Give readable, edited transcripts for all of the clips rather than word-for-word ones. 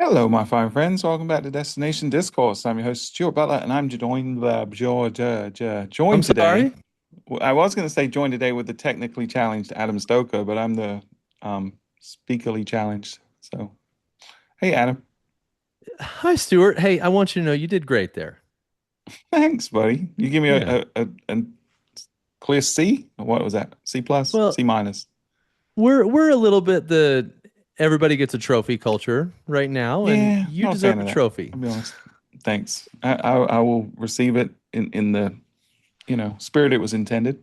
Hello, my fine friends. Welcome back to Destination Discourse. I'm your host, Stuart Butler, and I'm I'm joined today. sorry. I was going to say joined today with the technically challenged Adam Stoker, but I'm the speakerly challenged. So, hey, Adam. Hi, Stuart. Hey, I want you to know you did great there. Thanks, buddy. You give me Yeah. a clear C? What was that? C plus? Well, C minus? we're a little bit the everybody gets a trophy culture right now, and Yeah, you not a deserve fan a of that. trophy. I'll be honest. Thanks. I will receive it in the spirit it was intended.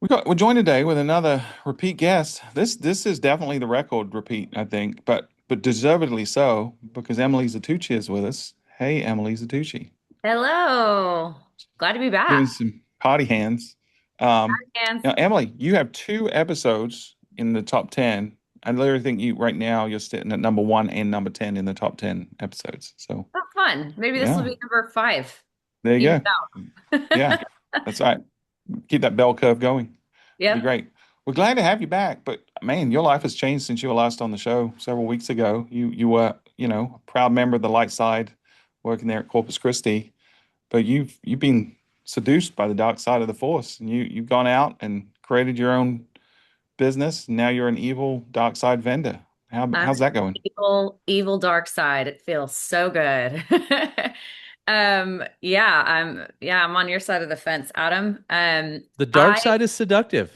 We're joined today with another repeat guest. This is definitely the record repeat, I think, but deservedly so because Emily Zertuche is with us. Hey, Emily Zertuche, Hello. Glad to be giving back. some party hands. And Now, Emily, you have two episodes in the top 10. I literally think you right now you're sitting at number one and number 10 in the top 10 episodes. So that's fun. Maybe this will yeah, be number five. there you Even go. out. Yeah, that's right. Keep that bell curve going. Be Yep. great. We're glad to have you back, but man, your life has changed since you were last on the show several weeks ago. You were, a proud member of the light side, working there at Corpus Christi, but you've been seduced by the dark side of the force, and you've gone out and created your own business. And now you're an evil dark side vendor. I'm How's that going? evil dark side. It feels so good. I'm on your side of the fence, Adam. The dark I side is seductive.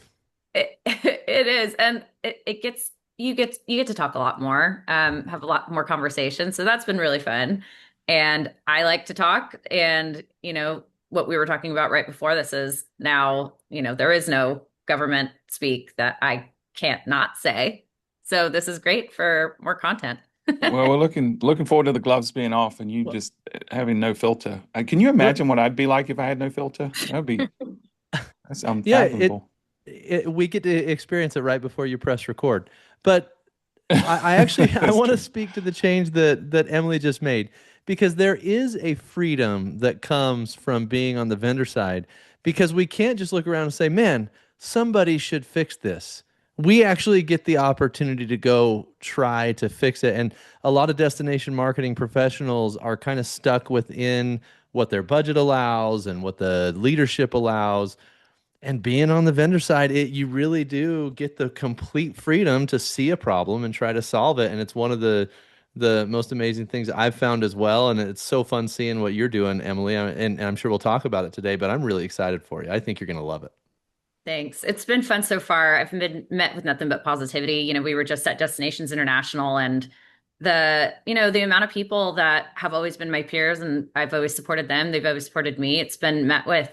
it is, and it gets you get to talk a lot more, have a lot more conversation. So that's been really fun. And I like to talk, and what we were talking about right before this is now, there is no government speak that I can't not say. So this is great for more content. Well, we're looking forward to the gloves being off and you Well, just having no filter. Can you we're imagine what I'd be like if I had no filter? That's yeah, it, unfathomable. it we get to experience it right before you press record. But I actually I That's want to true. speak to the change that Emily just made because there is a freedom that comes from being on the vendor side because we can't just look around and say, "Man, somebody should fix this." We actually get the opportunity to go try to fix it. And a lot of destination marketing professionals are kind of stuck within what their budget allows and what the leadership allows. And being on the vendor side, you really do get the complete freedom to see a problem and try to solve it. And it's one of the most amazing things I've found as well. And it's so fun seeing what you're doing, Emily. And I'm sure we'll talk about it today, but I'm really excited for you. I think you're going to love it. Thanks. It's been fun so far. I've been met with nothing but positivity. We were just at Destinations International, and the amount of people that have always been my peers, and I've always supported them, they've always supported me. It's been met with,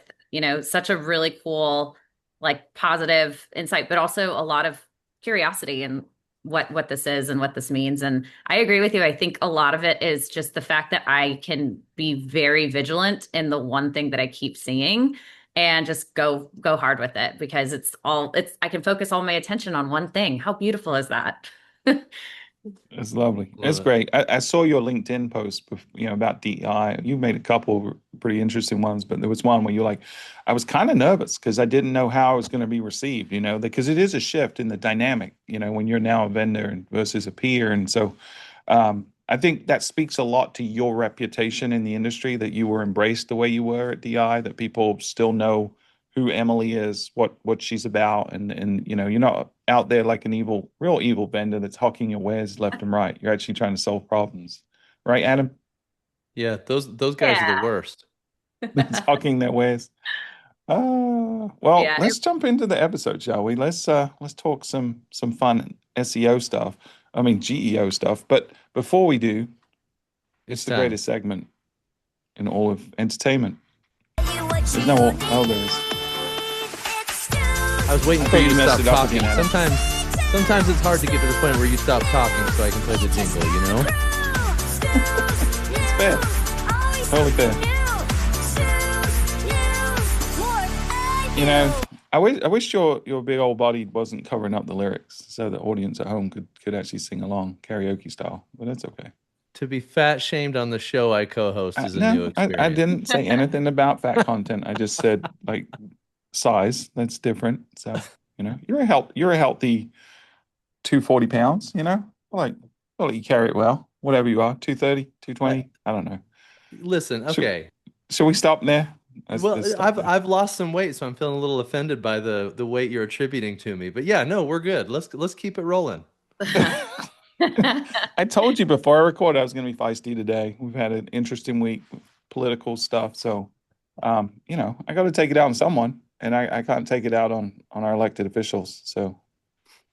such a really cool, like, positive insight, but also a lot of curiosity and what this is and what this means. And I agree with you. I think a lot of it is just the fact that I can be very vigilant in the one thing that I keep seeing and just go hard with it because it's I can focus all my attention on one thing. How beautiful is that? It's lovely. Love It's it. great. I saw your LinkedIn post, about DEI. You made a couple pretty interesting ones, but there was one where you're like, I was kind of nervous because I didn't know how I was going to be received, because it is a shift in the dynamic, when you're now a vendor versus a peer. And so I think that speaks a lot to your reputation in the industry that you were embraced the way you were at DI, that people still know who Emily is, what she's about, and you're not out there like an real evil vendor that's hawking your wares left and right. You're actually trying to solve problems, right, Adam? Yeah, those guys are the Yeah. worst. That's hawking their wares. Well, Yeah. let's jump into the episode, shall we? Let's talk some fun SEO stuff. I mean GEO stuff. But before we do, it's It's the time. greatest segment in all of entertainment. There's no, oh, there is. I was waiting I for thought you you to messed stop it up talking. again, Adam. Sometimes it's hard to get to the point where you stop talking so I can play the jingle, you know? It's fair. Totally fair. I wish your big old body wasn't covering up the lyrics so the audience at home could actually sing along karaoke style, but that's okay. To be fat shamed on the show I co-host is a new No, I experience. didn't say anything about fat content. I just said like size. That's different. So, you're a healthy 240 pounds, like Well, you carry it well, whatever you are, 230, Uh, 220. I don't know. listen, Should, okay. should we stop there? Let's Well, stop I've there. I've lost some weight, so I'm feeling a little offended by the weight you're attributing to me. But yeah, no, we're good. Let's keep it rolling. I told you before I recorded I was going to be feisty today. We've had an interesting week, with political stuff. So, I got to take it out on someone, and I can't take it out on our elected officials. So,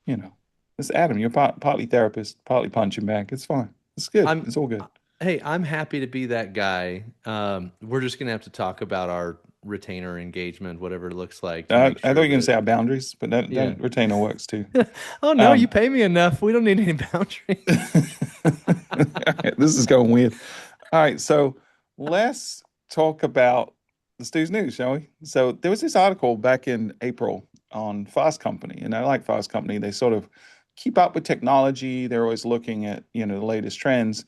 you know, it's Adam. You're partly therapist, partly punching bag. It's fine. It's good. I'm It's all good. Hey, I'm happy to be that guy. We're just gonna have to talk about our retainer engagement, whatever it looks like, to make I thought you sure were going to that say our boundaries, but yeah. that retainer works too. Oh no, you Um, pay me enough. We don't need any boundaries. this is going weird. All right, so let's talk about the Stu's News, shall we? So there was this article back in April on Fast Company, and I like Fast Company. They sort of keep up with technology. They're always looking at, the latest trends.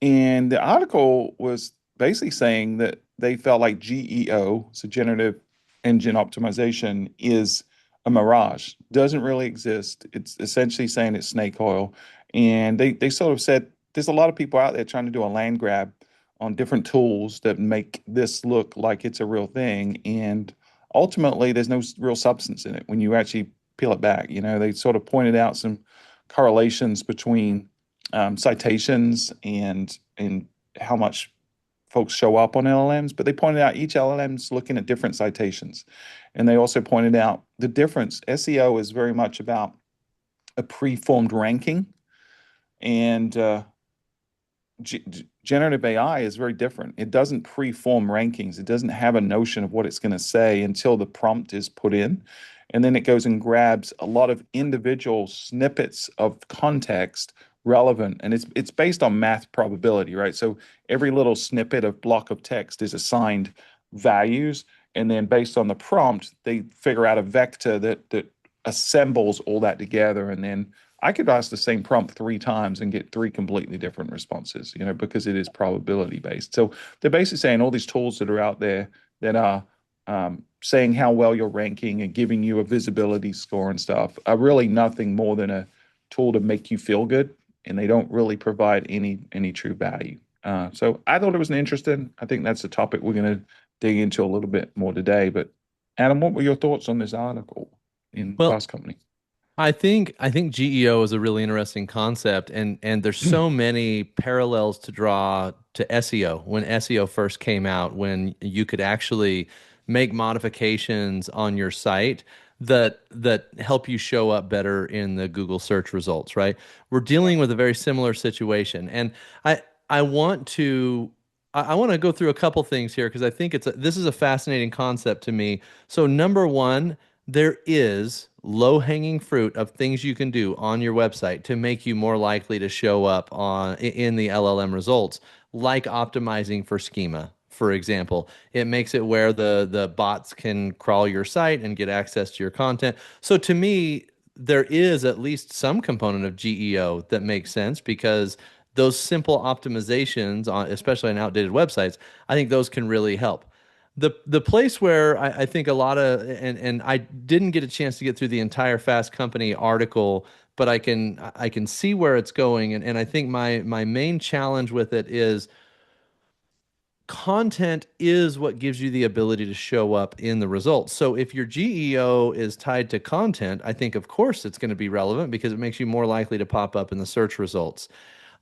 And the article was basically saying that they felt like GEO, so Generative Engine Optimization, is a mirage, doesn't really exist. It's essentially saying it's snake oil. And they sort of said there's a lot of people out there trying to do a land grab on different tools that make this look like it's a real thing. And ultimately, there's no real substance in it when you actually peel it back. They sort of pointed out some correlations between citations and how much folks show up on LLMs, but they pointed out each LLM's looking at different citations. And they also pointed out the difference. SEO is very much about a preformed ranking, and generative AI is very different. It doesn't preform rankings. It doesn't have a notion of what it's going to say until the prompt is put in. And then it goes and grabs a lot of individual snippets of context relevant. And it's based on math probability, right? So every little snippet of block of text is assigned values. And then based on the prompt, they figure out a vector that assembles all that together. And then I could ask the same prompt three times and get three completely different responses, because it is probability based. So they're basically saying all these tools that are out there that are saying how well you're ranking and giving you a visibility score and stuff are really nothing more than a tool to make you feel good, and they don't really provide any true value. So I thought it was an interesting. I think that's a topic we're going to dig into a little bit more today. But Adam, what were your thoughts on this article in Well, Fast Company? I think GEO is a really interesting concept, and there's so many parallels to draw to SEO. When SEO first came out, when you could actually make modifications on your site that help you show up better in the Google search results, right? We're dealing with a very similar situation, and I I want to I want to go through a couple things here because I think this is a fascinating concept to me. So number one, there is low-hanging fruit of things you can do on your website to make you more likely to show up in the LLM results, like optimizing for schema. For example, it makes it where the bots can crawl your site and get access to your content. So to me, there is at least some component of GEO that makes sense because those simple optimizations on especially on outdated websites, I think those can really help. The place where I think a lot of and I didn't get a chance to get through the entire Fast Company article, but I can see where it's going, and I think my main challenge with it is content is what gives you the ability to show up in the results. So if your GEO is tied to content, I think of course it's going to be relevant because it makes you more likely to pop up in the search results.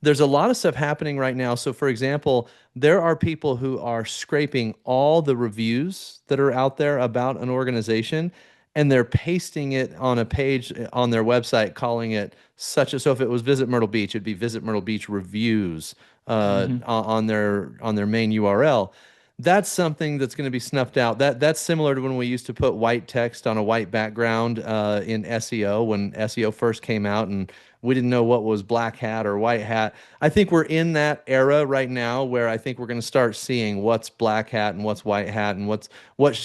There's a lot of stuff happening right now. So, for example, there are people who are scraping all the reviews that are out there about an organization and they're pasting it on a page on their website, calling it such a. So, if it was Visit Myrtle Beach, it'd be Visit Myrtle Beach reviews Hmm. on their main URL. That's something that's going to be snuffed out. That's similar to when we used to put white text on a white background in SEO when SEO first came out, and we didn't know what was black hat or white hat. I think we're in that era right now where I think we're going to start seeing what's black hat and what's white hat and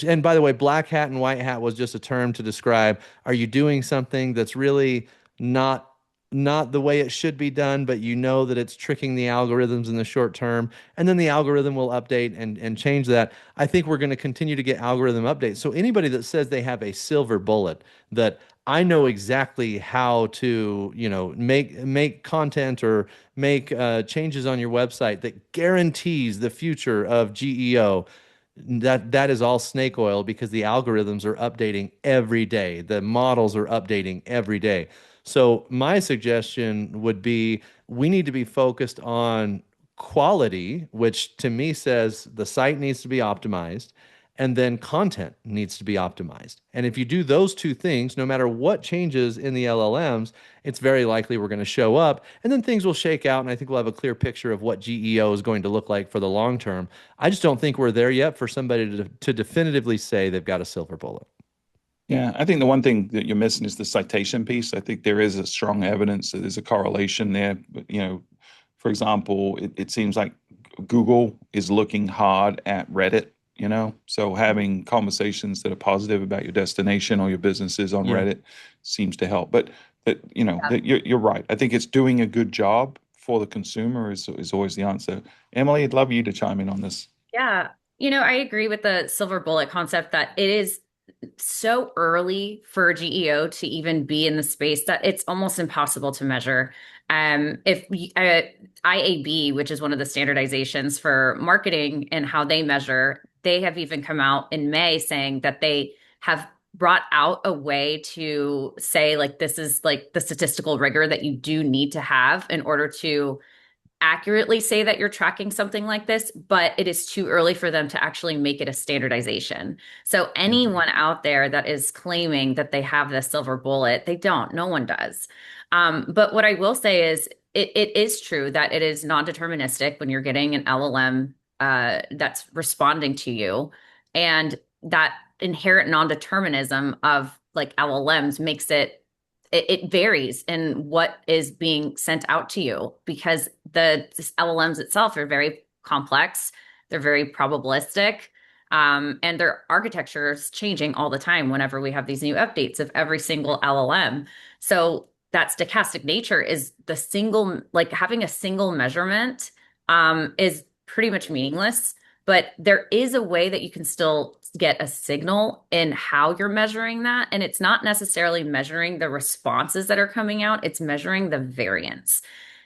and by the way, black hat and white hat was just a term to describe are you doing something that's really not not the way it should be done, but you know that it's tricking the algorithms in the short term, and then the algorithm will update and change that. I think we're going to continue to get algorithm updates. So anybody that says they have a silver bullet that I know exactly how to, make content or make changes on your website that guarantees the future of GEO. That is all snake oil because the algorithms are updating every day. The models are updating every day. So my suggestion would be we need to be focused on quality, which to me says the site needs to be optimized and then content needs to be optimized. And if you do those two things, no matter what changes in the LLMs, it's very likely we're going to show up and then things will shake out. And I think we'll have a clear picture of what GEO is going to look like for the long term. I just don't think we're there yet for somebody to definitively say they've got a silver bullet. Yeah, I think the one thing that you're missing is the citation piece. I think there is a strong evidence that there's a correlation there. But, for example, it seems like Google is looking hard at Reddit, so having conversations that are positive about your destination or your businesses on Yeah. Reddit seems to help. But that you're right. I think it's doing a good job for the consumer is always the answer. Emily, I'd love you to chime in on this. Yeah. I agree with the silver bullet concept that it is so early for GEO to even be in the space that it's almost impossible to measure. If IAB, which is one of the standardizations for marketing and how they measure, they have even come out in May saying that they have brought out a way to say like this is like the statistical rigor that you do need to have in order to accurately say that you're tracking something like this, but it is too early for them to actually make it a standardization. So anyone out there that is claiming that they have the silver bullet, they don't. No one does. But what I will say is it is true that it is non-deterministic when you're getting an LLM that's responding to you. And that inherent non-determinism of like LLMs makes it varies in what is being sent out to you because the LLMs itself are very complex. They're very probabilistic. And their architecture is changing all the time whenever we have these new updates of every single LLM. So that stochastic nature is the single, like having a single measurement is pretty much meaningless. But there is a way that you can still get a signal in how you're measuring that. And it's not necessarily measuring the responses that are coming out, it's measuring the variance.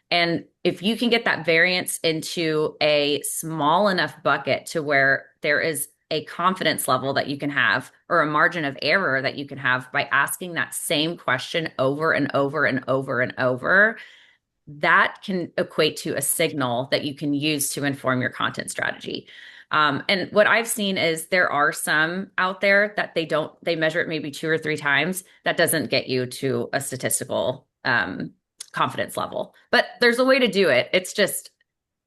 And if you can get that variance into a small enough bucket to where there is a confidence level that you can have or a margin of error that you can have by asking that same question over and over and over and over, that can equate to a signal that you can use to inform your content strategy. And what I've seen is there are some out there that they measure it maybe 2 or 3 times. That doesn't get you to a statistical confidence level, but there's a way to do it. It's just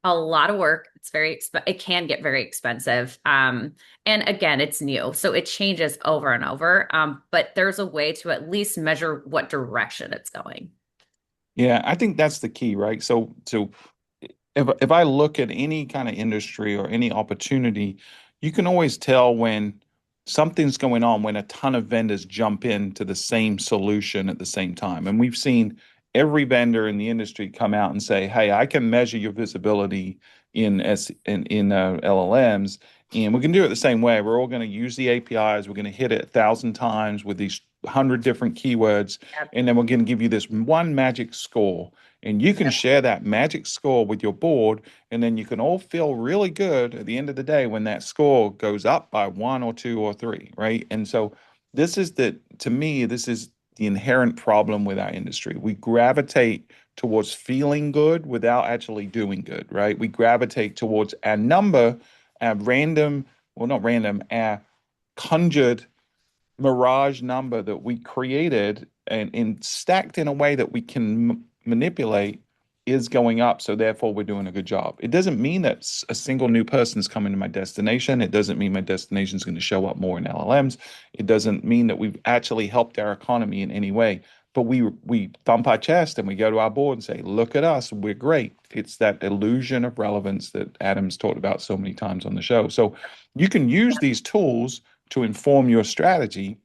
a lot of work. It can get very expensive. And again, it's new, so it changes over and over. But there's a way to at least measure what direction it's going. Yeah, I think that's the key, right? So if I look at any kind of industry or any opportunity, you can always tell when something's going on when a ton of vendors jump into the same solution at the same time. And we've seen every vendor in the industry come out and say, "Hey, I can measure your visibility in LLMs, and we can do it the same way. We're all going to use the APIs. We're going to hit it 1,000 times with these 100 different keywords, Yep. and then we're going to give you this one magic score." And you can Yep. share that magic score with your board, and then you can all feel really good at the end of the day when that score goes up by one or two or three, right? And so to me, this is the inherent problem with our industry. We gravitate towards feeling good without actually doing good, right? We gravitate towards our number, our random, well, not random, our conjured mirage number that we created and stacked in a way that we can manipulate is going up. So therefore, we're doing a good job. It doesn't mean that a single new person is coming to my destination. It doesn't mean my destination is going to show up more in LLMs. It doesn't mean that we've actually helped our economy in any way. But we thump our chest and we go to our board and say, "Look at us, we're great." It's that illusion of relevance that Adam's talked about so many times on the show. So you can use these tools to inform your strategy,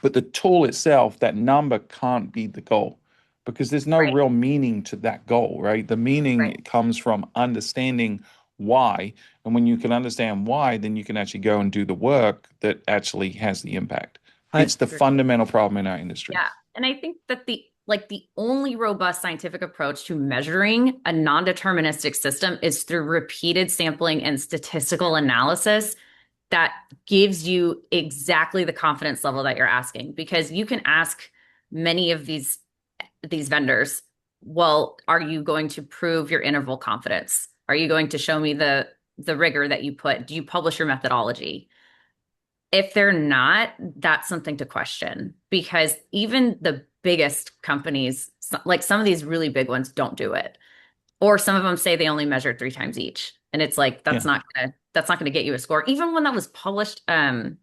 but the tool itself, that number can't be the goal because there's no Right. real meaning to that goal, right? The Right. meaning comes from understanding why. And when you can understand why, then you can actually go and do the work that actually has the impact. I It's the fundamental problem in our industry. Yeah. And I think that the only robust scientific approach to measuring a non-deterministic system is through repeated sampling and statistical analysis that gives you exactly the confidence level that you're asking. Because you can ask many of these vendors, well, are you going to prove your interval confidence? Are you going to show me the rigor that you put? Do you publish your methodology? If they're not, that's something to question because even the biggest companies, like some of these really big ones, don't do it. Or some of them say they only measured 3 times each. And it's like Yeah. that's not gonna get you a score. Even when that was published, I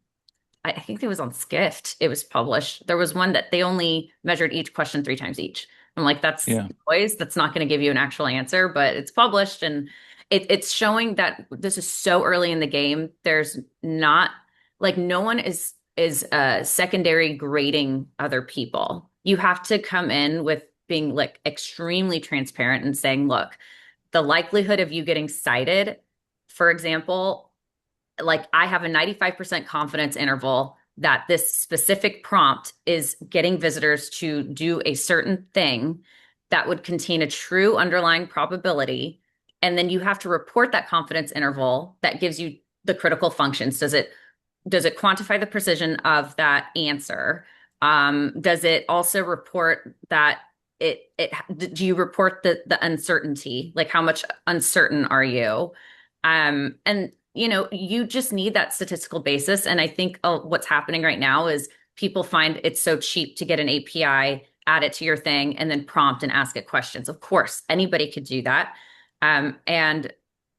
think it was on Skift, it was published. There was one that they only measured each question 3 times each. I'm like, that's Yeah. noise. That's not going to give you an actual answer, but it's published and it's showing that this is so early in the game. There's not like no one is secondary grading other people. You have to come in with being like extremely transparent and saying, look, the likelihood of you getting cited, for example, like I have a 95% confidence interval that this specific prompt is getting visitors to do a certain thing that would contain a true underlying probability. And then you have to report that confidence interval that gives you the critical functions. Does it quantify the precision of that answer? Does it also report that do you report the uncertainty? Like how much uncertain are you? And you just need that statistical basis. And I think what's happening right now is people find it's so cheap to get an API, add it to your thing, and then prompt and ask it questions. Of course, anybody could do that. And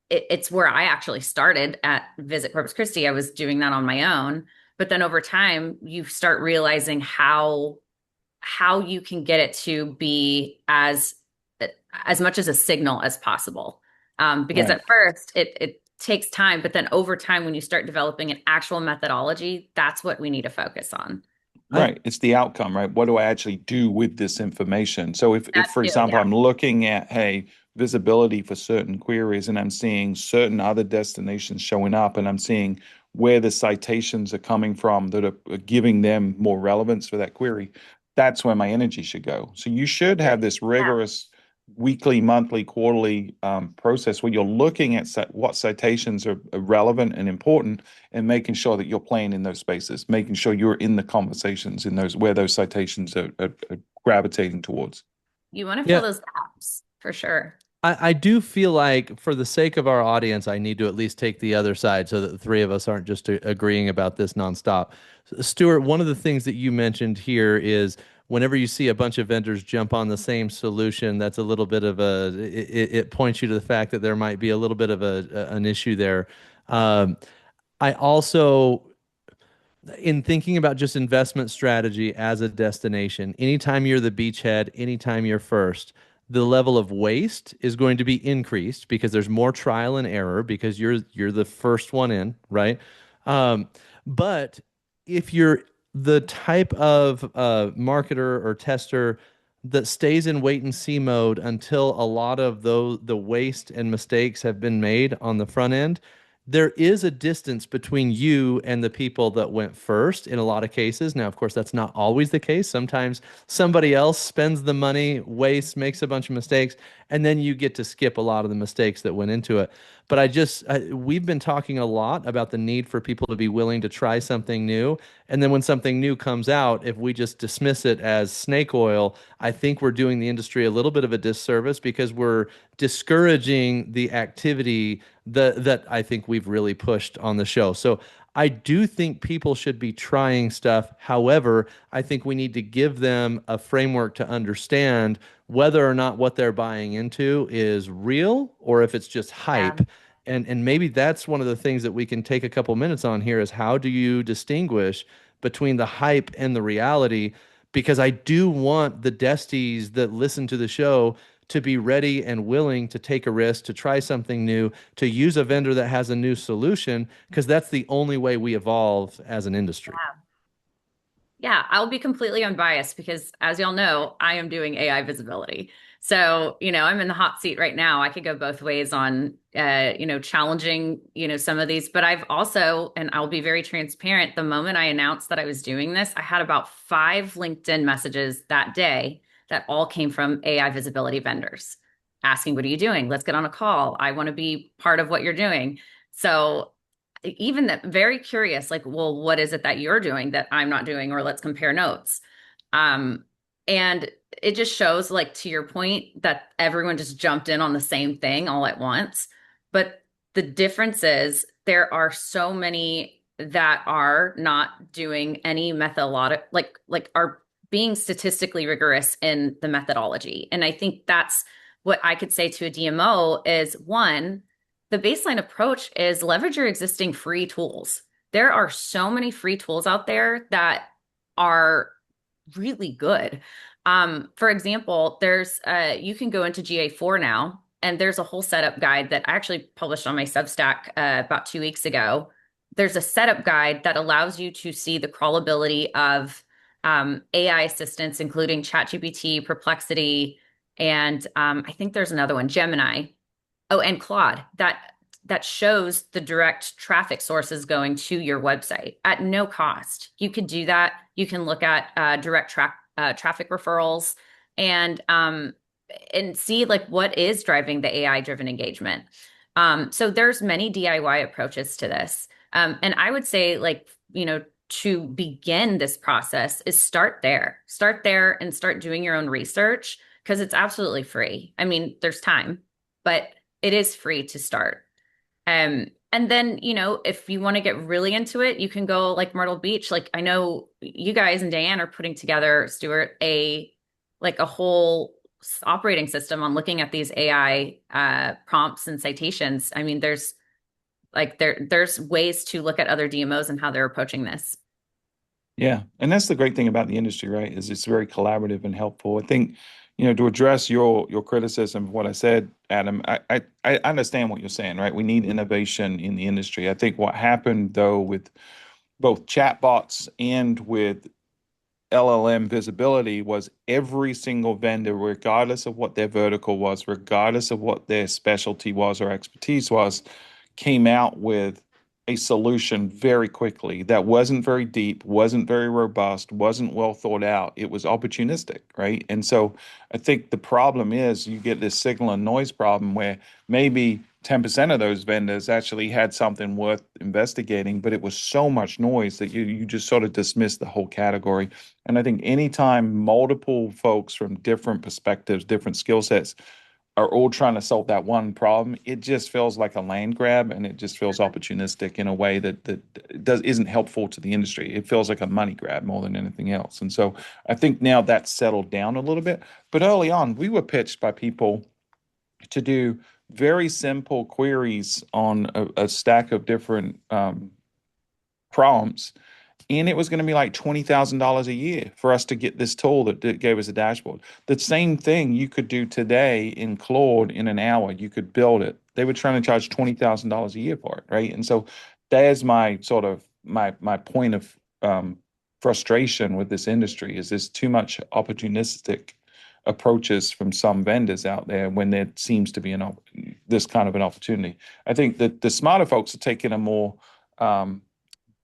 it's where I actually started at Visit Corpus Christi. I was doing that on my own. But then over time, you start realizing how you can get it to be as much as a signal as possible. Because Right. at first it takes time, but then over time, when you start developing an actual methodology, that's what we need to focus on. I Right. It's the outcome, right? What do I actually do with this information? So if That for too, example, yeah. I'm looking at, hey, visibility for certain queries and I'm seeing certain other destinations showing up and I'm seeing where the citations are coming from that are giving them more relevance for that query, that's where my energy should go. So you should have this Yeah. rigorous weekly, monthly, quarterly process where you're looking at what citations are relevant and important and making sure that you're playing in those spaces, making sure you're in the conversations in those where those citations are gravitating towards. You want to fill yeah, those gaps for sure. I do feel like for the sake of our audience, I need to at least take the other side so that the three of us aren't just agreeing about this nonstop. Stuart, one of the things that you mentioned here is whenever you see a bunch of vendors jump on the same solution, that's a little bit of it points you to the fact that there might be a little bit of an issue there. Um, I also in thinking about just investment strategy as a destination, anytime you're the beachhead, anytime you're first, the level of waste is going to be increased because there's more trial and error because you're the first one in, right? Um, but if you're the type of marketer or tester that stays in wait and see mode until a lot of the waste and mistakes have been made on the front end, there is a distance between you and the people that went first in a lot of cases. Now, of course, that's not always the case. Sometimes somebody else spends the money, wastes, makes a bunch of mistakes, and then you get to skip a lot of the mistakes that went into it. But we've been talking a lot about the need for people to be willing to try something new. And then when something new comes out, if we just dismiss it as snake oil, I think we're doing the industry a little bit of a disservice because we're discouraging the activity that I think we've really pushed on the show. So I do think people should be trying stuff. However, I think we need to give them a framework to understand whether or not what they're buying into is real or if it's just Yeah. hype. And maybe that's one of the things that we can take a couple minutes on here is how do you distinguish between the hype and the reality? Because I do want the Desties that listen to the show to be ready and willing to take a risk, to try something new, to use a vendor that has a new solution, because that's the only way we evolve as an industry. Yeah, I'll be completely unbiased because, as y'all know, I am doing AI visibility. So, I'm in the hot seat right now. I could go both ways on, challenging, some of these. But I've also, and I'll be very transparent, the moment I announced that I was doing this, I had about 5 LinkedIn messages that day that all came from AI visibility vendors asking, "What are you doing? Let's get on a call. I want to be part of what you're doing." So, even that, very curious, like, well, what is it that you're doing that I'm not doing, or let's compare notes. And it just shows, like, to your point, that everyone just jumped in on the same thing all at once. But the difference is there are so many that are not doing any methodological, like are being statistically rigorous in the methodology. And I think that's what I could say to a DMO is, one, the baseline approach is leverage your existing free tools. There are so many free tools out there that are really good. For example, there's you can go into GA4 now, and there's a whole setup guide that I actually published on my Substack about 2 weeks ago. There's a setup guide that allows you to see the crawlability of AI assistants, including ChatGPT, Perplexity, and I think there's another one, Gemini. Oh, and Claude, that shows the direct traffic sources going to your website at no cost. You could do that. You can look at direct traffic referrals and see, like, what is driving the AI driven engagement. So there's many DIY approaches to this, and I would say, like, to begin this process is start there and start doing your own research, because it's absolutely free. I mean, there's time, but it is free to start. And then, if you want to get really into it, you can go like Myrtle Beach. Like, I know you guys and Diane are putting together, Stuart, a whole operating system on looking at these AI prompts and citations. I mean, there's ways to look at other DMOs and how they're approaching this. Yeah, and that's the great thing about the industry, right? Is it's very collaborative and helpful. I think, to address your criticism of what I said, Adam, I understand what you're saying, right? We need innovation in the industry. I think what happened though with both chatbots and with LLM visibility was every single vendor, regardless of what their vertical was, regardless of what their specialty was or expertise was, came out with a solution very quickly that wasn't very deep, wasn't very robust, wasn't well thought out. It was opportunistic, right? And so I think the problem is you get this signal and noise problem where maybe 10% of those vendors actually had something worth investigating, but it was so much noise that you just sort of dismiss the whole category. And I think anytime multiple folks from different perspectives, different skill sets are all trying to solve that one problem, it just feels like a land grab, and it just feels opportunistic in a way that isn't helpful to the industry. It feels like a money grab more than anything else. And so I think now that's settled down a little bit. But early on, we were pitched by people to do very simple queries on a stack of different prompts, and it was going to be like $20,000 a year for us to get this tool that gave us a dashboard. The same thing you could do today in Claude in an hour. You could build it. They were trying to charge $20,000 a year for it, right? And so there's my sort of my point of frustration with this industry is there's too much opportunistic approaches from some vendors out there when there seems to be this kind of an opportunity. I think that the smarter folks are taking a more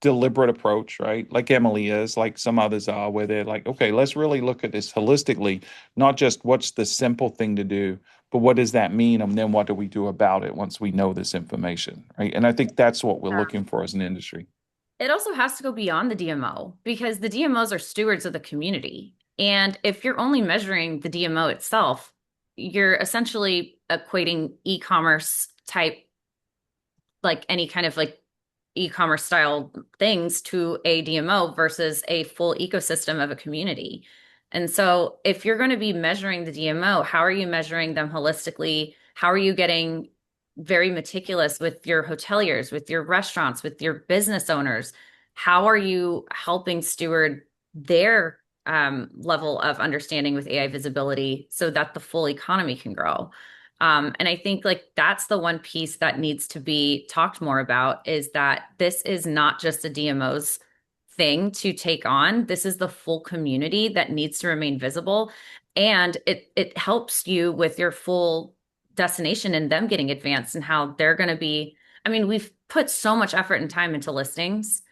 deliberate approach, right? Like Emily is, like some others are, where they're like, okay, let's really look at this holistically, not just what's the simple thing to do, but what does that mean? And then what do we do about it once we know this information, right? And I think that's what we're looking for as an industry. It also has to go beyond the DMO, because the DMOs are stewards of the community. And if you're only measuring the DMO itself, you're essentially equating e-commerce type, like any kind of like e-commerce style things, to a DMO versus a full ecosystem of a community. And so if you're going to be measuring the DMO, how are you measuring them holistically? How are you getting very meticulous with your hoteliers, with your restaurants, with your business owners? How are you helping steward their level of understanding with AI visibility so that the full economy can grow? And I think, like, that's the one piece that needs to be talked more about, is that this is not just a DMO's thing to take on. This is the full community that needs to remain visible. And it helps you with your full destination and them getting advanced and how they're going to be. I mean, we've put so much effort and time into listings.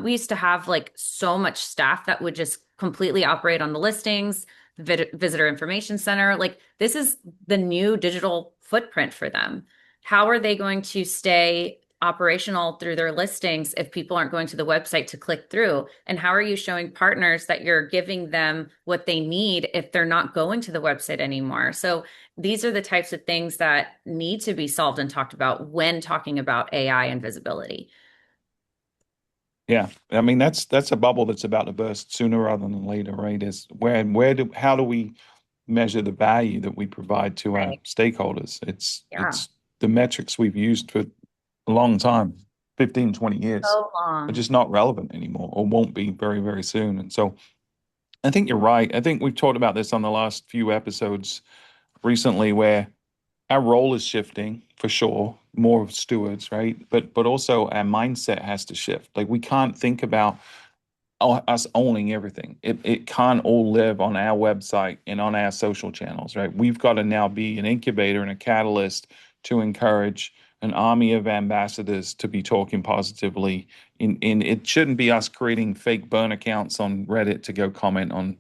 We used to have like so much staff that would just completely operate on the listings, visitor information center. Like this is the new digital footprint for them. How are they going to stay operational through their listings if people aren't going to the website to click through? And how are you showing partners that you're giving them what they need if they're not going to the website anymore? So these are the types of things that need to be solved and talked about when talking about AI and visibility. Yeah, I mean that's a bubble that's about to burst sooner rather than later, right? Is how do we measure the value that we provide to our Right. stakeholders? Yeah. It's the metrics we've used for a long time, 15, 20 years, So are long. just not relevant anymore or won't be very, very soon. And so I think you're right. I think we've talked about this on the last few episodes recently where our role is shifting for sure, more of stewards, right? But also our mindset has to shift. Like we can't think about us owning everything. It can't all live on our website and on our social channels, right? We've got to now be an incubator and a catalyst to encourage an army of ambassadors to be talking positively. In it shouldn't be us creating fake burn accounts on Reddit to go comment on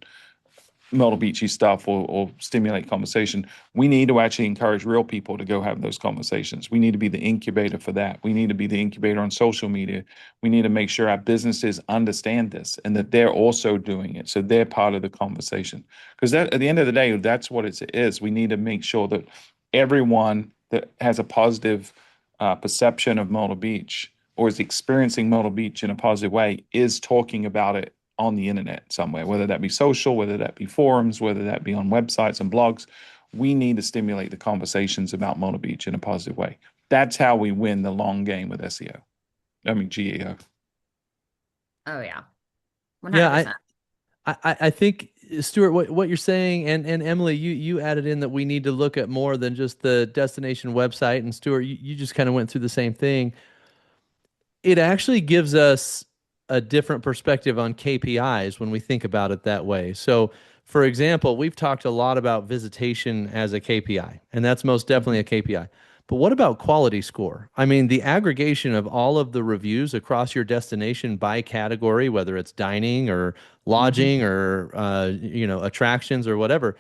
Myrtle Beachy stuff or stimulate conversation. We need to actually encourage real people to go have those conversations. We need to be the incubator for that. We need to be the incubator on social media. We need to make sure our businesses understand this and that they're also doing it. So they're part of the conversation. Because that at the end of the day, that's what it is. We need to make sure that everyone that has a positive perception of Myrtle Beach or is experiencing Myrtle Beach in a positive way is talking about it on the internet somewhere, whether that be social, whether that be forums, whether that be on websites and blogs. We need to stimulate the conversations about Myrtle Beach in a positive way. That's how we win the long game with SEO. I mean, GEO. Oh yeah. Yeah, 100%. I think Stuart, what you're saying, and Emily, you added in that we need to look at more than just the destination website, and Stuart, you just kind of went through the same thing. It actually gives us a different perspective on KPIs when we think about it that way. So, for example, we've talked a lot about visitation as a KPI, and that's most definitely a Mhm. KPI. But what about quality score? I mean, the aggregation of all of the reviews across your destination by category, whether it's dining or Mhm. lodging or attractions or whatever,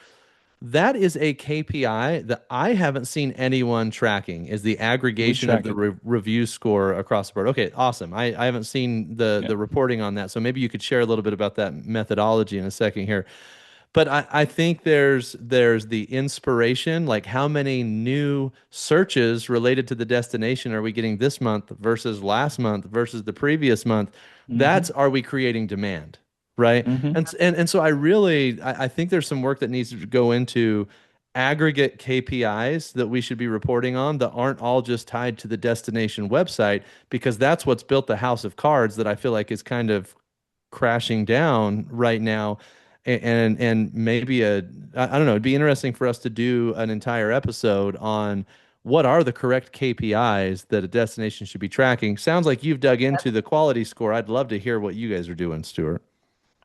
that is a KPI that I haven't seen anyone tracking is the We aggregation of track the it. review score across the board. Okay, awesome. I haven't seen the Yeah. the reporting on that. So maybe you could share a little bit about that methodology in a second here. But I think there's the inspiration, like how many new searches related to the destination are we getting this month versus last month versus the previous month? That's Mhm. are we creating demand, right? Mhm. And so I think there's some work that needs to go into aggregate KPIs that we should be reporting on that aren't all just tied to the destination website because that's what's built the house of cards that I feel like is kind of crashing down right now and maybe I don't know, it'd be interesting for us to do an entire episode on what are the correct KPIs that a destination should be tracking. Sounds like you've dug into the quality score. I'd love to hear what you guys are doing, Stuart.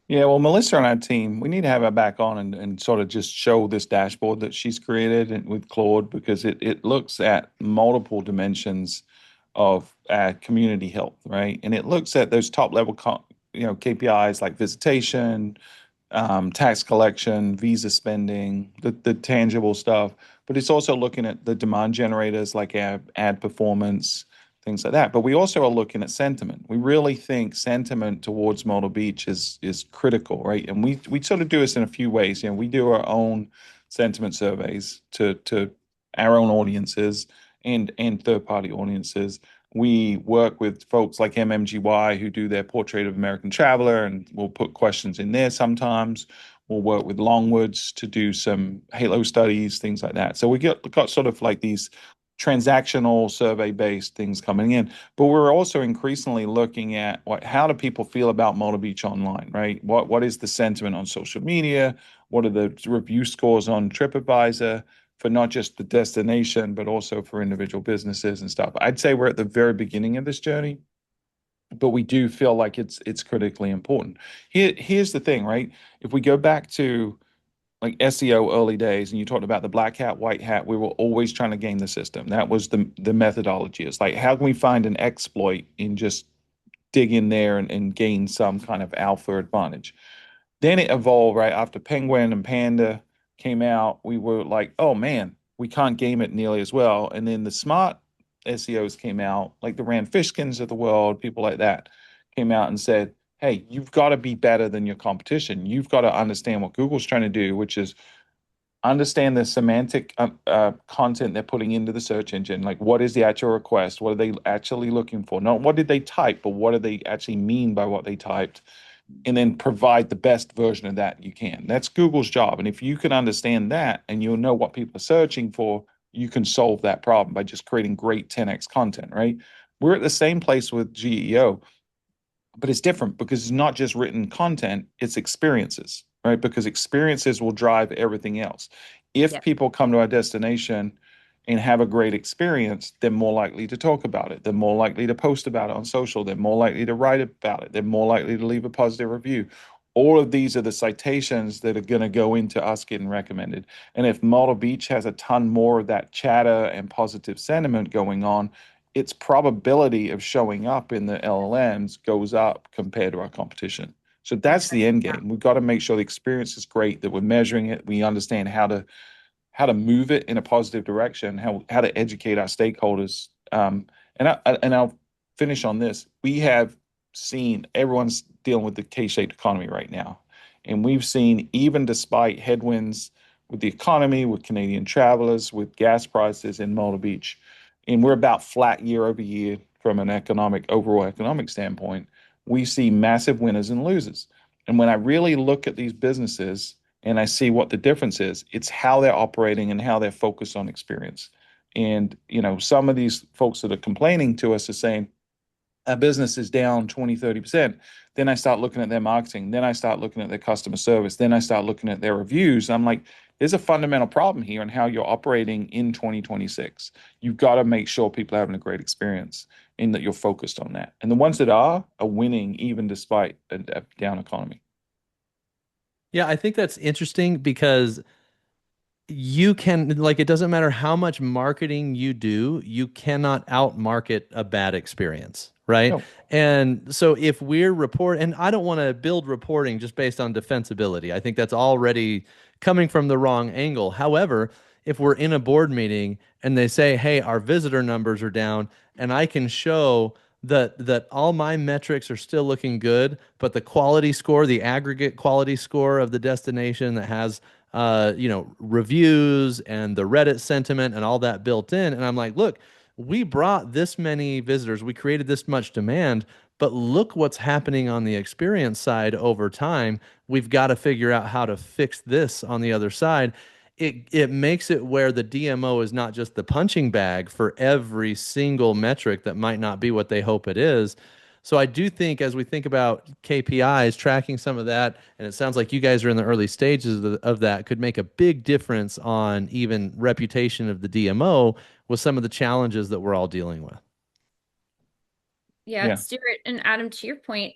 Yeah, well, Melissa on our team, we need to have her back on and sort of just show this dashboard that she's created with Claude because it looks at multiple dimensions of community health, right? And it looks at those top level, KPIs like visitation, tax collection, visa spending, the tangible stuff. But it's also looking at the demand generators like ad performance, things like that. But we also are looking at sentiment. We really think sentiment towards Myrtle Beach is critical, right? And we sort of do this in a few ways. We do our own sentiment surveys to our own audiences and third party audiences. We work with folks like MMGY who do their portrait of American traveler, and we'll put questions in there sometimes. We'll work with Longwoods to do some halo studies, things like that. So we got sort of like these transactional survey based things coming in, but we're also increasingly looking at how do people feel about Myrtle Beach online, right? What is the sentiment on social media? What are the review scores on TripAdvisor? For not just the destination, but also for individual businesses and stuff. I'd say we're at the very beginning of this journey. but we do feel like it's critically important. Here's the thing, right? If we go back to like SEO early days, and you talked about the black hat, white hat, we were always trying to game the system. That was the methodology. It's like, how can we find an exploit and just dig in there and gain some kind of alpha advantage? Then it evolved, right? After Penguin and Panda came out, we were like, oh man, we can't game it nearly as well. And then the smart SEOs came out, like the Rand Fishkins of the world, people like that came out and said, hey, you've got to be better than your competition. You've got to understand what Google's trying to do, which is understand the semantic content they're putting into the search engine. Like, what is the actual request? What are they actually looking for? Not what did they type, but what do they actually mean by what they typed? And then provide the best version of that you can. That's Google's job. And if you can understand that and you'll know what people are searching for, you can solve that problem by just creating great 10x content, right? We're at the same place with GEO, but it's different because it's not just written content, it's experiences, right? Because experiences will drive everything else. If Yep. people come to our destination and have a great experience, they're more likely to talk about it. They're more likely to post about it on social. They're more likely to write about it. They're more likely to leave a positive review. All of these are the citations that are going to go into us getting recommended. And if Model Beach has a ton more of that chatter and positive sentiment going on, its probability of showing up in the LLMs goes up compared to our competition. So that's Okay. the end Yeah. game. We've got to make sure the experience is great, that we're measuring it, we understand how to move it in a positive direction, how to educate our stakeholders. And I'll finish on this. We have seen everyone's dealing with the K-shaped economy right now, and we've seen even despite headwinds with the economy, with Canadian travelers, with gas prices in Myrtle Beach, and we're about flat year over year from an overall economic standpoint. We see massive winners and losers. And when I really look at these businesses and I see what the difference is, it's how they're operating and how they're focused on experience. And, some of these folks that are complaining to us are saying, our business is down 20, 30%. Then I start looking at their marketing. Then I start looking at their customer service. Then I start looking at their reviews. I'm like, there's a fundamental problem here in how you're operating in 2026. You've got to make sure people are having a great experience and that you're focused on that. And the ones that are winning even despite a down economy. Yeah, I think that's interesting because you can, like, it doesn't matter how much marketing you do, you cannot outmarket a bad experience, right? No. And so if we're and I don't want to build reporting just based on defensibility. I think that's already coming from the wrong angle. However, if we're in a board meeting and they say, "Hey, our visitor numbers are down," and I can show that all my metrics are still looking good, but the quality score, the aggregate quality score of the destination that has reviews and the Reddit sentiment and all that built in. And I'm like, look, we brought this many visitors, we created this much demand, but look what's happening on the experience side over time. We've got to figure out how to fix this on the other side. It makes it where the DMO is not just the punching bag for every single metric that might not be what they hope it is. So I do think as we think about KPIs, tracking some of that, and it sounds like you guys are in the early stages of that, could make a big difference on even reputation of the DMO with some of the challenges that we're all dealing with. Yeah, Yeah. Stuart and Adam, to your point,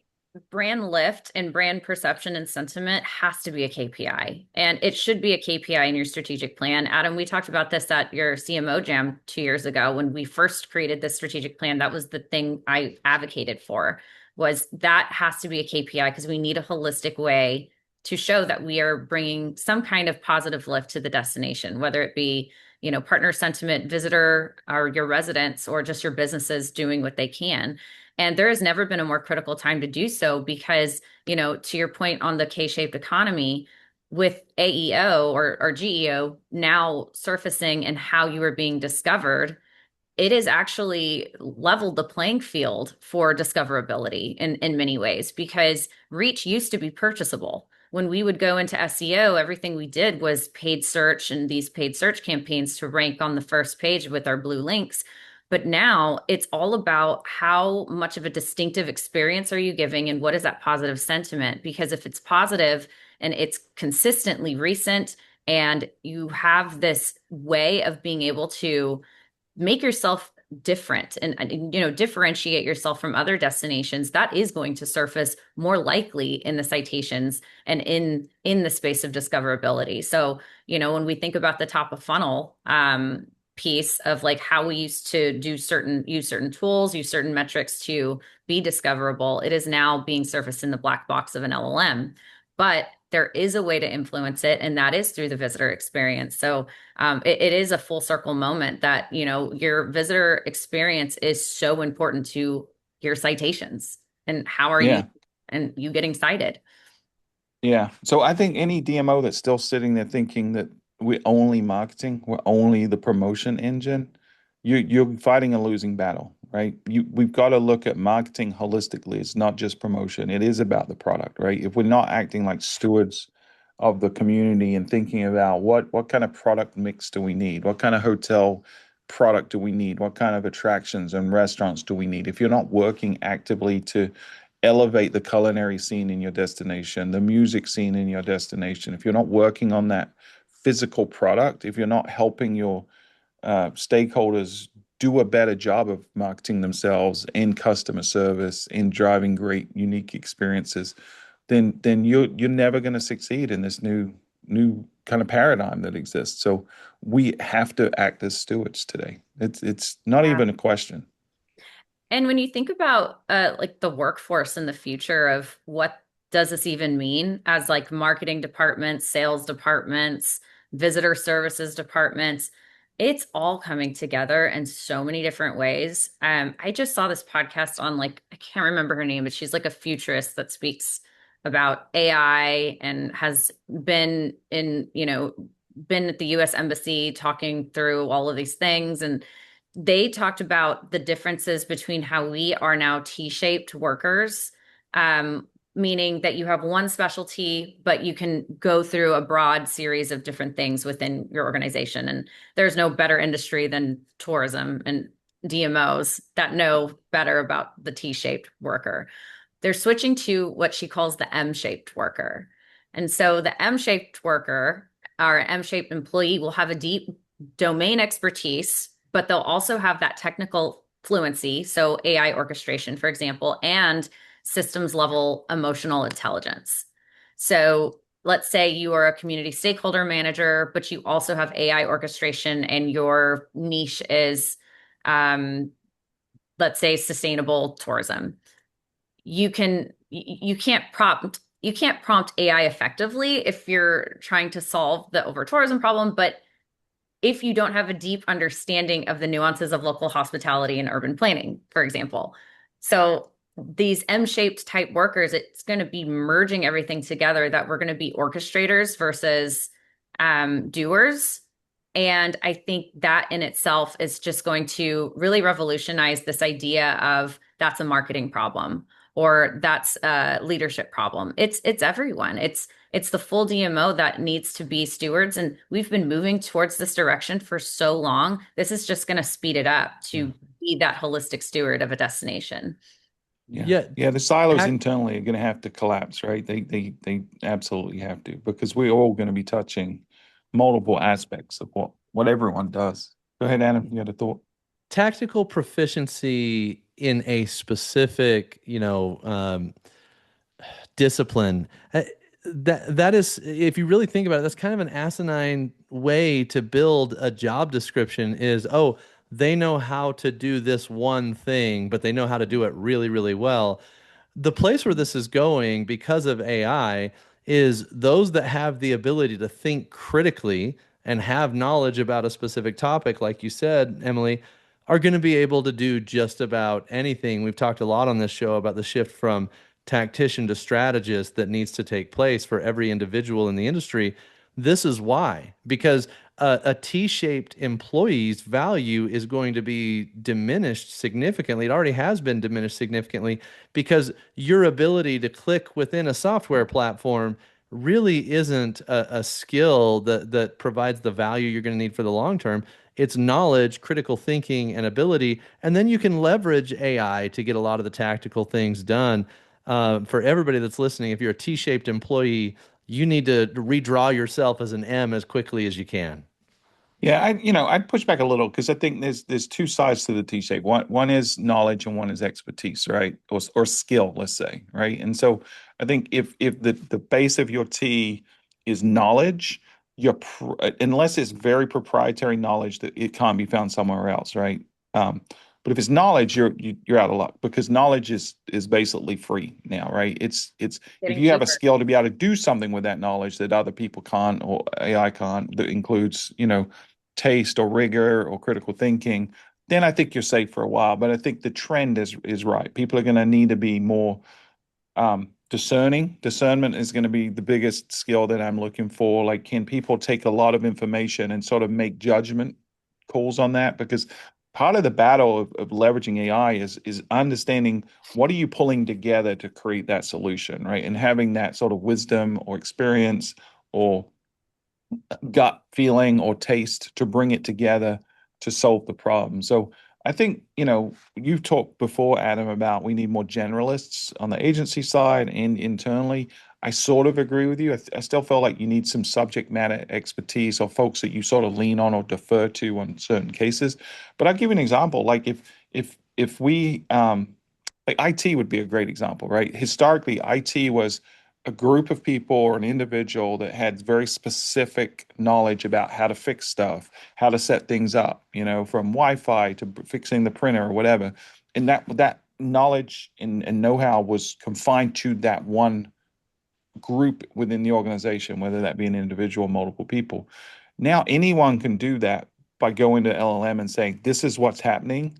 brand lift and brand perception and sentiment has to be a KPI, and it should be a KPI in your strategic plan. Adam, we talked about this at your CMO Jam 2 years ago when we first created this strategic plan. That was the thing I advocated for, was that has to be a KPI because we need a holistic way to show that we are bringing some kind of positive lift to the destination, whether it be partner sentiment, visitor, or your residents, or just your businesses doing what they can. And there has never been a more critical time to do so because, to your point on the K-shaped economy, with AEO or GEO now surfacing and how you are being discovered, it has actually leveled the playing field for discoverability in many ways because reach used to be purchasable. When we would go into SEO, everything we did was paid search and these paid search campaigns to rank on the first page with our blue links. But now it's all about how much of a distinctive experience are you giving and what is that positive sentiment? Because if it's positive and it's consistently recent and you have this way of being able to make yourself different and differentiate yourself from other destinations, that is going to surface more likely in the citations and in the space of discoverability. So, when we think about the top of funnel piece of like how we used to use certain tools, use certain metrics to be discoverable, it is now being surfaced in the black box of an LLM. But there is a way to influence it, and that is through the visitor experience. So it is a full circle moment that, your visitor experience is so important to your citations and how are you Yeah. and you getting cited. Yeah. So I think any DMO that's still sitting there thinking that we're only marketing, we're only the promotion engine, you're fighting a losing battle, right? We've got to look at marketing holistically. It's not just promotion. It is about the product, right? If we're not acting like stewards of the community and thinking about what kind of product mix do we need? What kind of hotel product do we need? What kind of attractions and restaurants do we need? If you're not working actively to elevate the culinary scene in your destination, the music scene in your destination, if you're not working on that physical product, if you're not helping your stakeholders do a better job of marketing themselves in customer service, in driving great, unique experiences, then you're never going to succeed in this new kind of paradigm that exists. So we have to act as stewards today. It's not Yeah. even a question. And when you think about like the workforce in the future of what does this even mean as like marketing departments, sales departments, visitor services departments, it's all coming together in so many different ways. I just saw this podcast on like, I can't remember her name, but she's like a futurist that speaks about AI and has been been at the US Embassy talking through all of these things. And they talked about the differences between how we are now T-shaped workers, meaning that you have one specialty, but you can go through a broad series of different things within your organization. And there's no better industry than tourism and DMOs that know better about the T-shaped worker. They're switching to what she calls the M-shaped worker. And so the M-shaped worker, our M-shaped employee, will have a deep domain expertise, but they'll also have that technical fluency. So AI orchestration, for example, and systems level emotional intelligence. So let's say you are a community stakeholder manager, but you also have AI orchestration and your niche is, let's say, sustainable tourism. You can't prompt AI effectively if you're trying to solve the over tourism problem, but if you don't have a deep understanding of the nuances of local hospitality and urban planning, for example. So these M-shaped type workers, it's going to be merging everything together that we're going to be orchestrators versus doers. And I think that in itself is just going to really revolutionize this idea of that's a marketing problem or that's a leadership problem. It's everyone. It's the full DMO that needs to be stewards. And we've been moving towards this direction for so long. This is just going to speed it up to be that holistic steward of a destination. Yeah. Yeah. Yeah, the silos Tac- internally are going to have to collapse, right? They absolutely have to because we're all going to be touching multiple aspects of what everyone does. Go ahead, Adam. You had a thought? Tactical proficiency in a specific, discipline. That is, if you really think about it, that's kind of an asinine way to build a job description is, oh, they know how to do this one thing, but they know how to do it really, really well. The place where this is going because of AI is those that have the ability to think critically and have knowledge about a specific topic, like you said, Emily, are going to be able to do just about anything. We've talked a lot on this show about the shift from tactician to strategist that needs to take place for every individual in the industry. This is why, because a T-shaped employee's value is going to be diminished significantly. It already has been diminished significantly because your ability to click within a software platform really isn't a skill that provides the value you're going to need for the long term. It's knowledge, critical thinking, and ability, and then you can leverage AI to get a lot of the tactical things done. For everybody that's listening, if you're a T-shaped employee, you need to redraw yourself as an M as quickly as you can. Yeah, I'd push back a little because I think there's two sides to the T-shape. One is knowledge and one is expertise, right? Or skill, let's say, right? And so I think if the base of your T is knowledge, unless it's very proprietary knowledge that it can't be found somewhere else, right? Um, but if it's knowledge, you're out of luck because knowledge is basically free now, right? It's if Getting you have a cheaper. skill to be able to do something with that knowledge that other people can't or AI can't, that includes, taste or rigor or critical thinking, then I think you're safe for a while. But I think the trend is right. People are going to need to be more discerning. Discernment is going to be the biggest skill that I'm looking for. Like, can people take a lot of information and sort of make judgment calls on that? Because part of the battle of leveraging AI is understanding what are you pulling together to create that solution, right? And having that sort of wisdom or experience or gut feeling or taste to bring it together to solve the problem. So I think, you've talked before, Adam, about we need more generalists on the agency side and internally. I sort of agree with you. I still feel like you need some subject matter expertise or folks that you sort of lean on or defer to on certain cases. But I'll give you an example. Like if we like IT would be a great example, right? Historically, IT was a group of people or an individual that had very specific knowledge about how to fix stuff, how to set things up, from Wi-Fi to fixing the printer or whatever. And that knowledge and know-how was confined to that one group within the organization, whether that be an individual or multiple people. Now anyone can do that by going to LLM and saying, this is what's happening,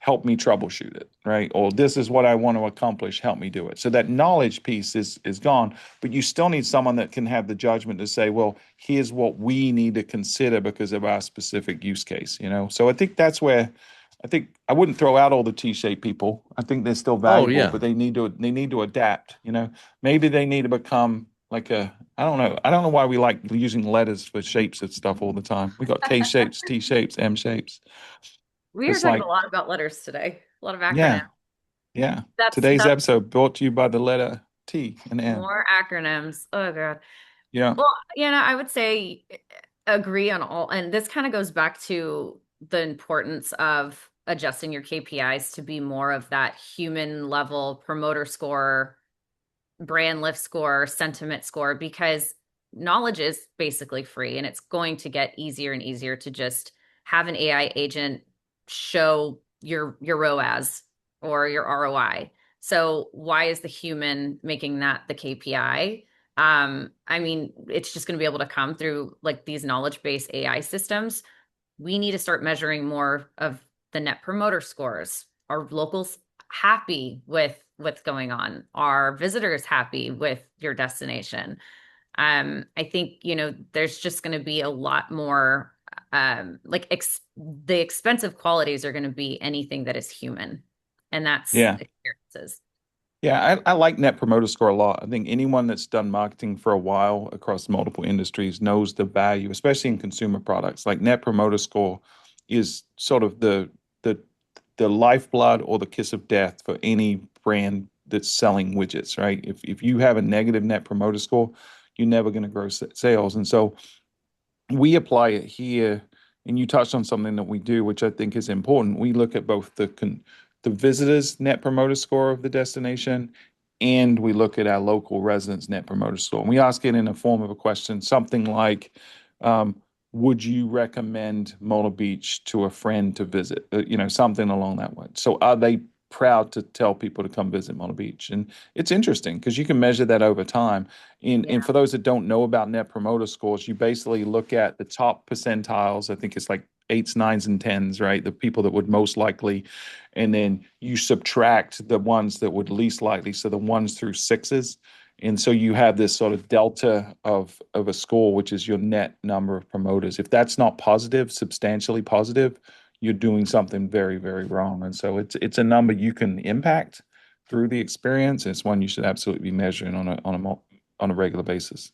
help me troubleshoot it, right? Or this is what I want to accomplish, help me do it. So that knowledge piece is gone, but you still need someone that can have the judgment to say, well, here's what we need to consider because of our specific use case. So I think that's where I think I wouldn't throw out all the T-shaped people. I think they're still Oh valuable, yeah. but they need to adapt. Maybe they need to become like I don't know. I don't know why we like using letters for shapes of stuff all the time. We got K shapes, T shapes, M shapes. We are It's talking like, a lot about letters today, a lot of acronyms. yeah, yeah. Today's That's episode brought to you by the letter T and M. more acronyms. Oh God. Yeah, Well, I would say agree on all, and this kind of goes back to the importance of adjusting your KPIs to be more of that human level promoter score, brand lift score, sentiment score, because knowledge is basically free and it's going to get easier and easier to just have an AI agent show your ROAS or your ROI. So why is the human making that the KPI? I mean, it's just going to be able to come through like these knowledge-based AI systems. We need to start measuring more of the net promoter scores. Are locals happy with what's going on? Are visitors happy with your destination? I think, there's just going to be a lot more like the expensive qualities are going to be anything that is human, and that's yeah, experiences. yeah. I like Net Promoter Score a lot. I think anyone that's done marketing for a while across multiple industries knows the value, especially in consumer products. Like Net Promoter Score is sort of the the lifeblood or the kiss of death for any brand that's selling widgets, right? If you have a negative Net Promoter Score, you're never going to grow sales. And so we apply it here, and you touched on something that we do, which I think is important. We look at both the visitors' net promoter score of the destination, and we look at our local residents' net promoter score. And we ask it in the form of a question, something like, um, "Would you recommend Myrtle Beach to a friend to visit?" Something along that way. So, are they proud to tell people to come visit Myrtle Beach? And it's interesting because you can measure that over time. And Yeah. for those that don't know about net promoter scores, you basically look at the top percentiles. I think it's like eights, nines, and tens, right? The people that would most likely, and then you subtract the ones that would least likely, so the ones through sixes. And so you have this sort of delta of a score, which is your net number of promoters. If that's not positive, substantially positive, you're doing something very, very wrong. And so it's a number you can impact through the experience. It's one you should absolutely be measuring on a regular basis.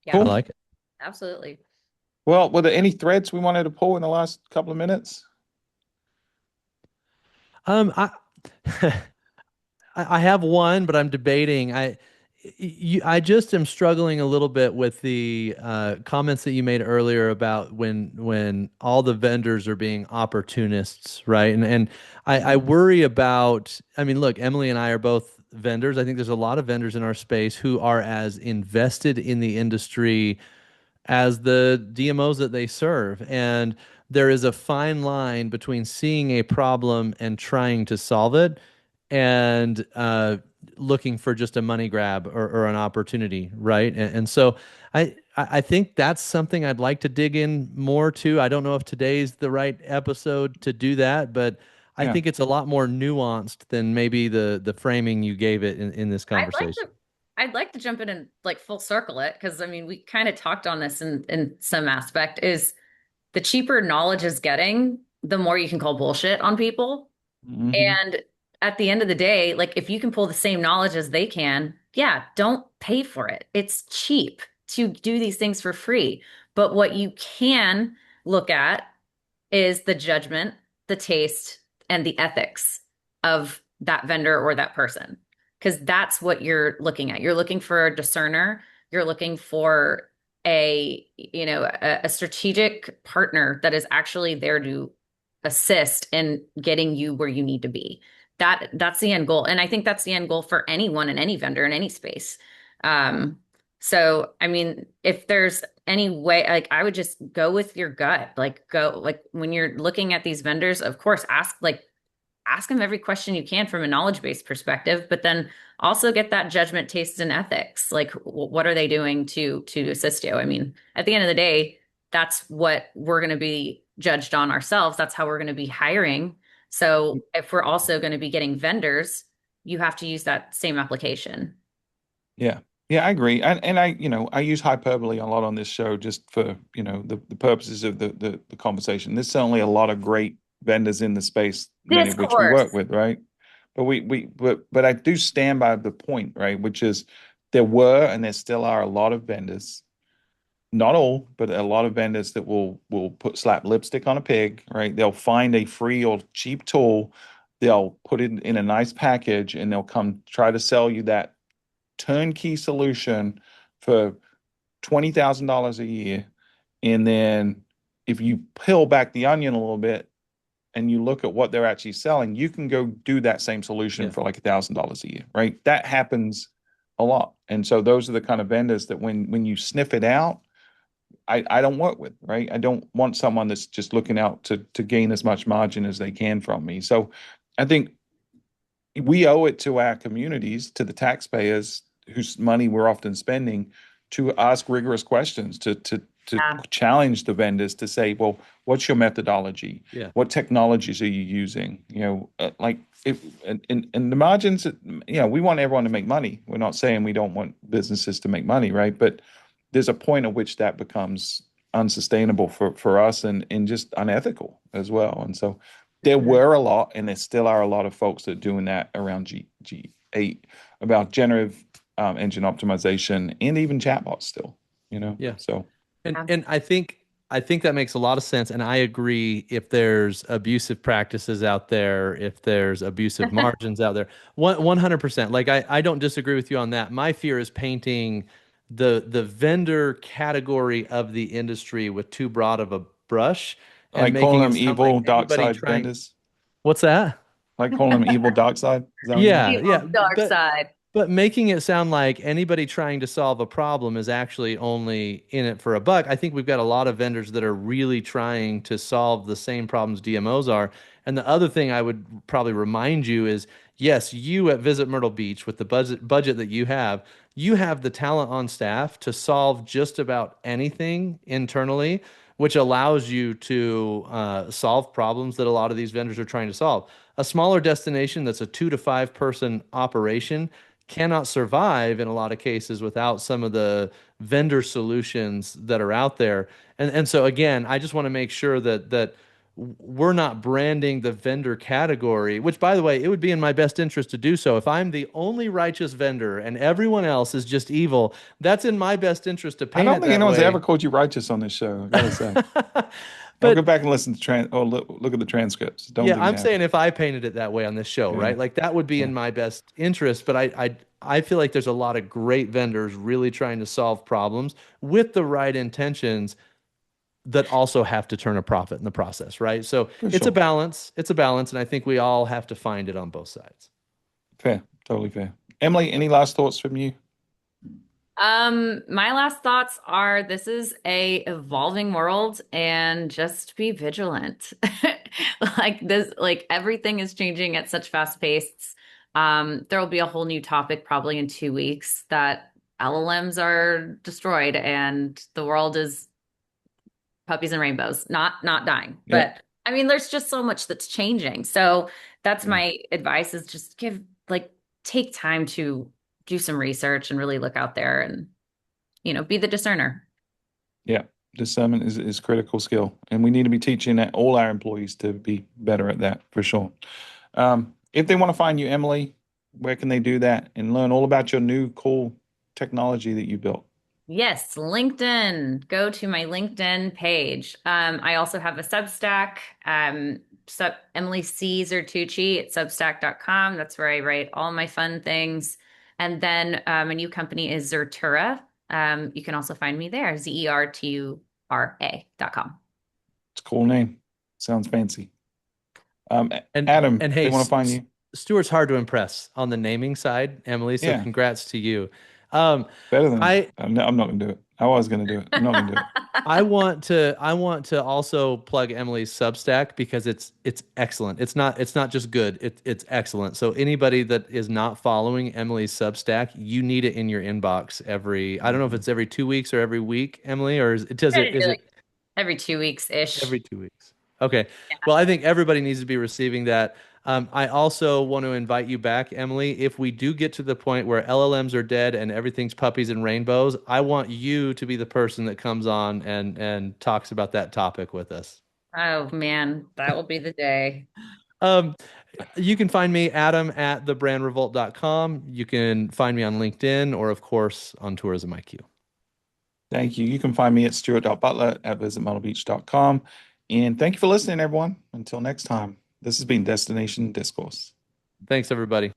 Yeah, I Cool. like it. absolutely. Well, were there any threads we wanted to pull in the last couple of minutes? I I have one, but I'm debating. I just am struggling a little bit with the comments that you made earlier about when all the vendors are being opportunists, right? And I worry about. I mean, look, Emily and I are both vendors. I think there's a lot of vendors in our space who are as invested in the industry as the DMOs that they serve. And there is a fine line between seeing a problem and trying to solve it and looking for just a money grab or an opportunity, right? And so I think that's something I'd like to dig in more to. I don't know if today's the right episode to do that, but I Yeah. think it's a lot more nuanced than maybe the framing you gave it in this I'd like conversation. to I'd like to jump in and like full circle it because I mean we kind of talked on this in some aspect is the cheaper knowledge is getting, the more you can call bullshit on people. Hmm. And at the end of the day, like if you can pull the same knowledge as they can, yeah, don't pay for it. It's cheap to do these things for free. But what you can look at is the judgment, the taste, and the ethics of that vendor or that person. Because that's what you're looking at. You're looking for a discerner. You're looking for a strategic partner that is actually there to assist in getting you where you need to be. That's the end goal. And I think that's the end goal for anyone and any vendor in any space. Um, so, I mean, if there's any way, like I would just go with your gut. Like go, like when you're looking at these vendors, of course, ask them every question you can from a knowledge-based perspective, but then also get that judgment, taste, and ethics. Like what are they doing to assist you? I mean, at the end of the day, that's what we're going to be judged on ourselves. That's how we're going to be hiring. So if we're also going to be getting vendors, you have to use that same application. Yeah. Yeah, I agree. And I use hyperbole a lot on this show just for, the purposes of the conversation. There's certainly a lot of great vendors in the space, many of which we work Discourse. with, right? But I do stand by the point, right? Which is there were and there still are a lot of vendors, not all, but a lot of vendors that will put slap lipstick on a pig, right? They'll find a free or cheap tool, they'll put it in a nice package, and they'll come try to sell you that turnkey solution for $20,000 a year. And then if you peel back the onion a little bit and you look at what they're actually selling, you can go do that same solution Yeah. for like $1,000 a year, right? That happens a lot. And so those are the kind of vendors that when you sniff it out, I don't work with, right? I don't want someone that's just looking out to gain as much margin as they can from me. So I think we owe it to our communities, to the taxpayers whose money we're often spending, to ask rigorous questions, to Yeah. challenge the vendors to say, well, what's your methodology? Yeah. What technologies are you using? Like if and the margins, we want everyone to make money. We're not saying we don't want businesses to make money, right? But there's a point at which that becomes unsustainable for us and just unethical as well. And so there were a lot, and there still are a lot of folks that are doing that around G8 about generative engine optimization and even chatbots still. Yeah. So Yeah. And I think that makes a lot of sense. And I agree if there's abusive practices out there, if there's abusive margins out there, 100%. Like I don't disagree with you on that. My fear is painting the vendor category of the industry with too broad of a brush and like calling making it them sound like evil dark anybody side trying. vendors, What's that? like calling them evil dark side. Is that what you mean? Yeah, Evil yeah, dark but side. but making it sound like anybody trying to solve a problem is actually only in it for a buck. I think we've got a lot of vendors that are really trying to solve the same problems DMOs are. And the other thing I would probably remind you is, yes, you at Visit Myrtle Beach with the budget that you have the talent on staff to solve just about anything internally, which allows you to solve problems that a lot of these vendors are trying to solve. A smaller destination that's a 2 to 5 person operation cannot survive in a lot of cases without some of the vendor solutions that are out there. And so again, I just want to make sure that we're not branding the vendor category, which by the way, it would be in my best interest to do so. If I'm the only righteous vendor and everyone else is just evil, that's in my best interest to I paint don't it think that anyone's ever way. called you righteous on this show, I gotta say. Or go But back and listen to or look at the transcripts. Don't yeah, do I'm that. saying if I painted it that way on this show, Yeah. right? Like that would be Yeah. in my best interest. But I feel like there's a lot of great vendors really trying to solve problems with the right intentions that also have to turn a profit in the process, right? So For it's a sure. balance. It's a balance, and I think we all have to find it on both sides. Fair. Totally fair. Emily, any last thoughts from you? My last thoughts are this is a evolving world and just be vigilant. Like this, like everything is changing at such fast pace. There will be a whole new topic probably in 2 weeks that LLMs are destroyed and the world is puppies and rainbows, not dying. Yeah. But I mean, there's just so much that's changing. So that's Yeah. my advice is just take time to do some research and really look out there and be the discerner. Yeah. Discernment is critical skill, and we need to be teaching all our employees to be better at that for sure. If they want to find you, Emily, where can they do that and learn all about your new cool technology that you built? Yes, LinkedIn. Go to my LinkedIn page. I also have a Substack, Emily C. Zertuche at substack.com. That's where I write all my fun things. And then a new company is Zertura. You can also find me there, Zertura.com. It's a cool name. Sounds fancy. And Adam, and they hey, want to find you. Stuart's hard to impress on the naming side, Emily. So Yeah, congrats to you. Um, better than me. I I'm not going to do it. I was going to do it. I'm not going to do it. I want to also plug Emily's Substack because it's excellent. It's not just good. It's excellent. So anybody that is not following Emily's Substack, you need it in your inbox I don't know if it's every 2 weeks or every week, Emily, or is it Every 2 weeks ish. every 2 weeks? Okay. Well, I think everybody needs to be receiving that. I also want to invite you back, Emily. If we do get to the point where LLMs are dead and everything's puppies and rainbows, I want you to be the person that comes on and talks about that topic with us. Oh man, that will be the day. Um, you can find me, Adam, at thebrandrevolt.com. You can find me on LinkedIn or, of course, on Tourism IQ. Thank you. You can find me at stuart.butler at visitmyrtlebeach.com. And thank you for listening, everyone. Until next time, this has been Destination Discourse. Thanks, everybody.